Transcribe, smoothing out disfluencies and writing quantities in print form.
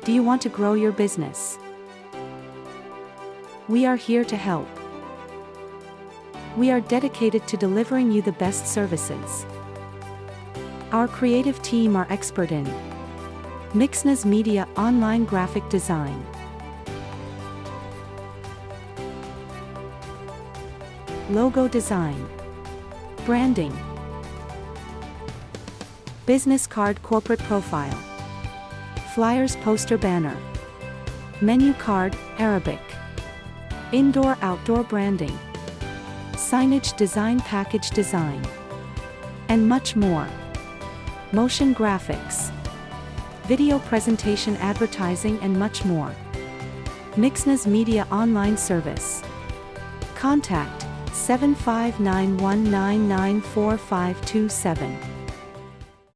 Do you want to grow your business? We are here to help. We are dedicated to delivering you the best services. Our creative team are expert in Mixnas Media Online Graphic Design, Logo Design, Branding, Business Card Corporate Profile, Flyers Poster Banner, Menu Card, Arabic, Indoor-Outdoor Branding, Signage Design Package Design, and much more. Motion Graphics, Video Presentation Advertising and much more. Mixnas Media Online Service. Contact 75919945527.